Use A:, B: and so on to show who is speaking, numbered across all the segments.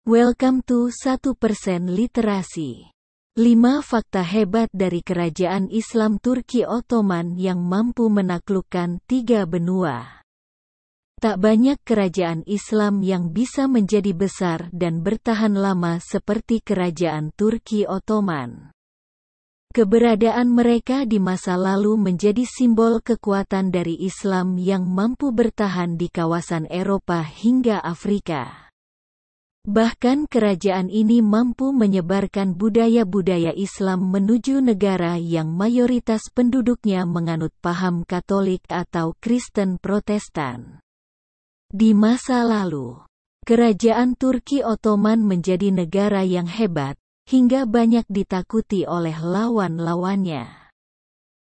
A: Welcome to 1% Literasi. 5 fakta hebat dari Kerajaan Islam Turki Ottoman yang mampu menaklukkan 3 benua. Tak banyak kerajaan Islam yang bisa menjadi besar dan bertahan lama seperti Kerajaan Turki Ottoman. Keberadaan mereka di masa lalu menjadi simbol kekuatan dari Islam yang mampu bertahan di kawasan Eropa hingga Afrika. Bahkan kerajaan ini mampu menyebarkan budaya-budaya Islam menuju negara yang mayoritas penduduknya menganut paham Katolik atau Kristen Protestan. Di masa lalu, Kerajaan Turki Ottoman menjadi negara yang hebat, hingga banyak ditakuti oleh lawan-lawannya.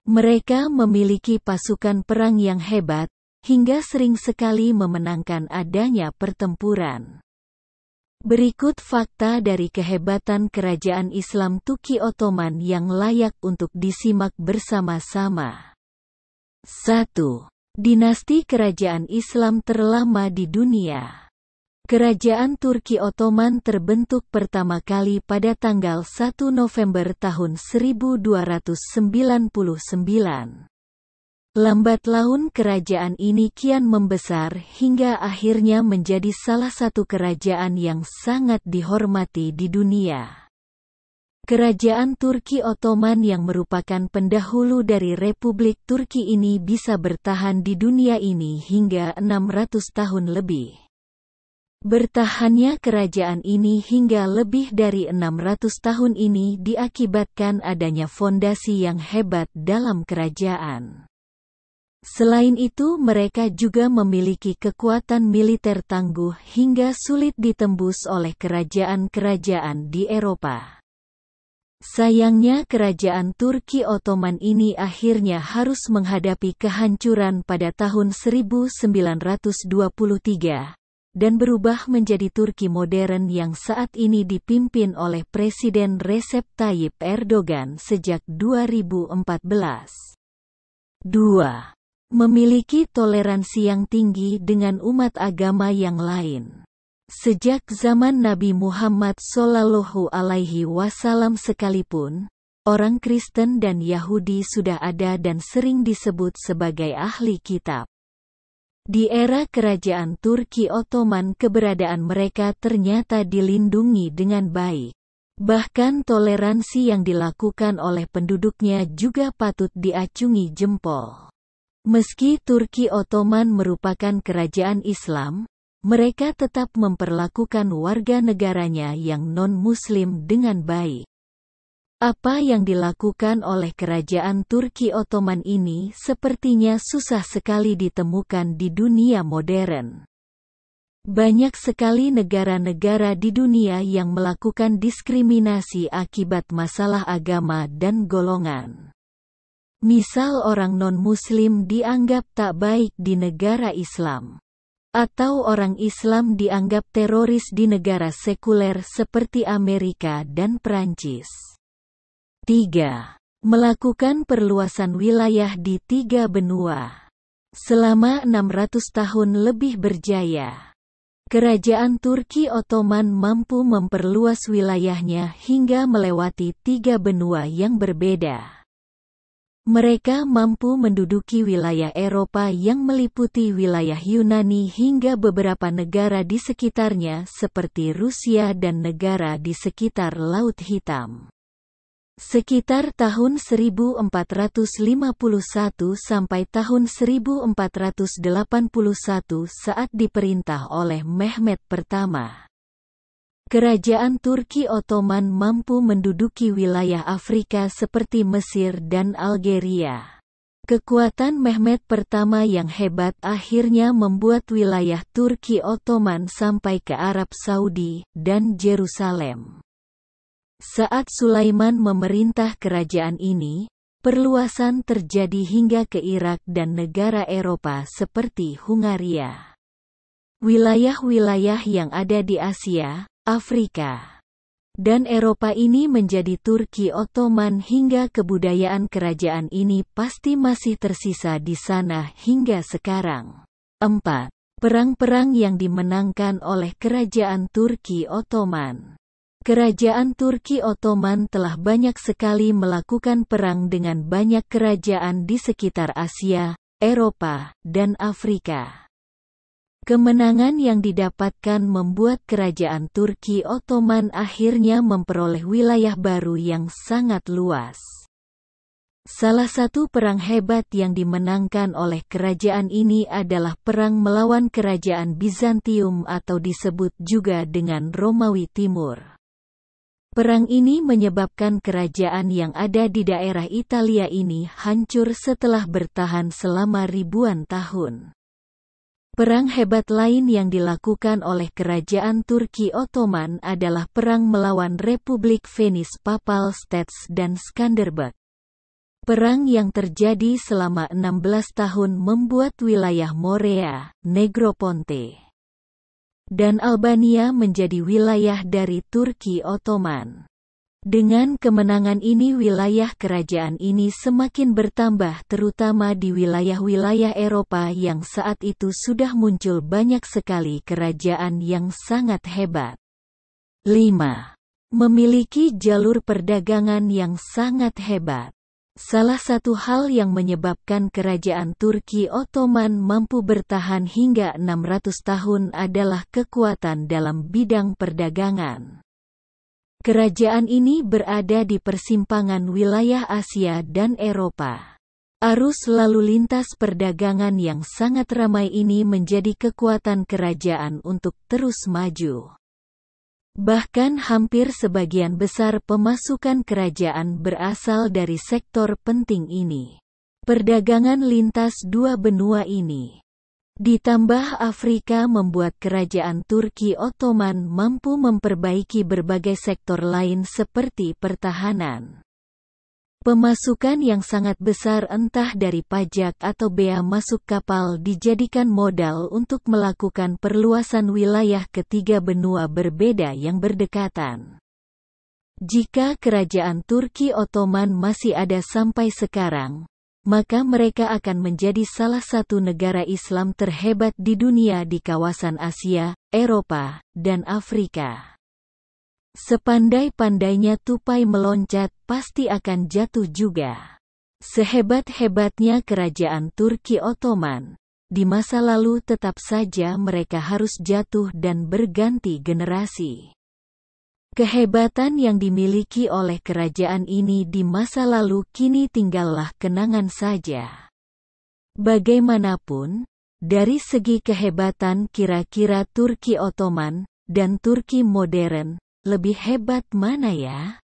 A: Mereka memiliki pasukan perang yang hebat, hingga sering sekali memenangkan adanya pertempuran. Berikut fakta dari kehebatan Kerajaan Islam Turki Ottoman yang layak untuk disimak bersama-sama. 1. Dinasti Kerajaan Islam terlama di dunia. Kerajaan Turki Ottoman terbentuk pertama kali pada tanggal 1 November tahun 1299. Lambat laun kerajaan ini kian membesar hingga akhirnya menjadi salah satu kerajaan yang sangat dihormati di dunia. Kerajaan Turki Ottoman yang merupakan pendahulu dari Republik Turki ini bisa bertahan di dunia ini hingga 600 tahun lebih. Bertahannya kerajaan ini hingga lebih dari 600 tahun ini diakibatkan adanya fondasi yang hebat dalam kerajaan. Selain itu mereka juga memiliki kekuatan militer tangguh hingga sulit ditembus oleh kerajaan-kerajaan di Eropa. Sayangnya kerajaan Turki Ottoman ini akhirnya harus menghadapi kehancuran pada tahun 1923, dan berubah menjadi Turki modern yang saat ini dipimpin oleh Presiden Recep Tayyip Erdogan sejak 2014. 2. Memiliki toleransi yang tinggi dengan umat agama yang lain. Sejak zaman Nabi Muhammad SAW sekalipun, orang Kristen dan Yahudi sudah ada dan sering disebut sebagai ahli kitab. Di era Kerajaan Turki Ottoman keberadaan mereka ternyata dilindungi dengan baik. Bahkan toleransi yang dilakukan oleh penduduknya juga patut diacungi jempol. Meski Turki Ottoman merupakan kerajaan Islam, mereka tetap memperlakukan warga negaranya yang non-Muslim dengan baik. Apa yang dilakukan oleh kerajaan Turki Ottoman ini sepertinya susah sekali ditemukan di dunia modern. Banyak sekali negara-negara di dunia yang melakukan diskriminasi akibat masalah agama dan golongan. Misal orang non-Muslim dianggap tak baik di negara Islam. Atau orang Islam dianggap teroris di negara sekuler seperti Amerika dan Prancis. 3. Melakukan perluasan wilayah di 3 benua. Selama 600 tahun lebih berjaya, Kerajaan Turki Ottoman mampu memperluas wilayahnya hingga melewati 3 benua yang berbeda. Mereka mampu menduduki wilayah Eropa yang meliputi wilayah Yunani hingga beberapa negara di sekitarnya seperti Rusia dan negara di sekitar Laut Hitam. Sekitar tahun 1451 sampai tahun 1481 saat diperintah oleh Mehmed I, Kerajaan Turki Ottoman mampu menduduki wilayah Afrika seperti Mesir dan Algeria. Kekuatan Mehmed I yang hebat akhirnya membuat wilayah Turki Ottoman sampai ke Arab Saudi dan Yerusalem. Saat Sulaiman memerintah kerajaan ini, perluasan terjadi hingga ke Irak dan negara Eropa seperti Hungaria. Wilayah-wilayah yang ada di Asia, Afrika, dan Eropa ini menjadi Turki Ottoman hingga kebudayaan kerajaan ini pasti masih tersisa di sana hingga sekarang. 4. Perang-perang yang dimenangkan oleh Kerajaan Turki Ottoman. Kerajaan Turki Ottoman telah banyak sekali melakukan perang dengan banyak kerajaan di sekitar Asia, Eropa, dan Afrika. Kemenangan yang didapatkan membuat Kerajaan Turki Ottoman akhirnya memperoleh wilayah baru yang sangat luas. Salah satu perang hebat yang dimenangkan oleh kerajaan ini adalah perang melawan Kerajaan Bizantium atau disebut juga dengan Romawi Timur. Perang ini menyebabkan kerajaan yang ada di daerah Italia ini hancur setelah bertahan selama ribuan tahun. Perang hebat lain yang dilakukan oleh Kerajaan Turki Ottoman adalah perang melawan Republik Venice Papal States dan Skanderbeg. Perang yang terjadi selama 16 tahun membuat wilayah Morea, Negroponte, dan Albania menjadi wilayah dari Turki Ottoman. Dengan kemenangan ini wilayah kerajaan ini semakin bertambah terutama di wilayah-wilayah Eropa yang saat itu sudah muncul banyak sekali kerajaan yang sangat hebat. 5. Memiliki jalur perdagangan yang sangat hebat. Salah satu hal yang menyebabkan kerajaan Turki Ottoman mampu bertahan hingga 600 tahun adalah kekuatan dalam bidang perdagangan. Kerajaan ini berada di persimpangan wilayah Asia dan Eropa. Arus lalu lintas perdagangan yang sangat ramai ini menjadi kekuatan kerajaan untuk terus maju. Bahkan hampir sebagian besar pemasukan kerajaan berasal dari sektor penting ini. Perdagangan lintas dua benua ini, ditambah Afrika membuat kerajaan Turki Ottoman mampu memperbaiki berbagai sektor lain seperti pertahanan. Pemasukan yang sangat besar entah dari pajak atau bea masuk kapal dijadikan modal untuk melakukan perluasan wilayah ketiga benua berbeda yang berdekatan. Jika kerajaan Turki Ottoman masih ada sampai sekarang, maka mereka akan menjadi salah satu negara Islam terhebat di dunia di kawasan Asia, Eropa, dan Afrika. Sepandai-pandainya tupai meloncat, pasti akan jatuh juga. Sehebat-hebatnya kerajaan Turki Ottoman, di masa lalu tetap saja mereka harus jatuh dan berganti generasi. Kehebatan yang dimiliki oleh kerajaan ini di masa lalu kini tinggallah kenangan saja. Bagaimanapun, dari segi kehebatan kira-kira Turki Ottoman dan Turki modern, lebih hebat mana ya?